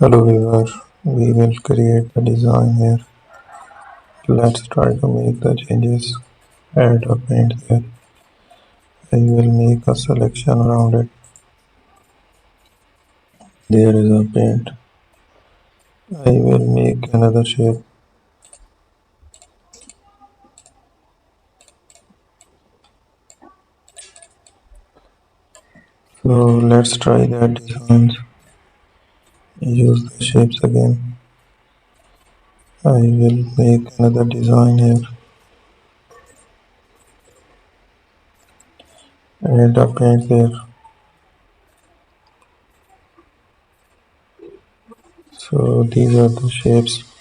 Hello viewer, we will create the design here. Let's try to make the changes. Add a paint there. I will make a selection around it. There is a paint. I will make another shape. So let's try that designs. Use the shapes again. I will make another design here. Add a paint there. So these are the shapes.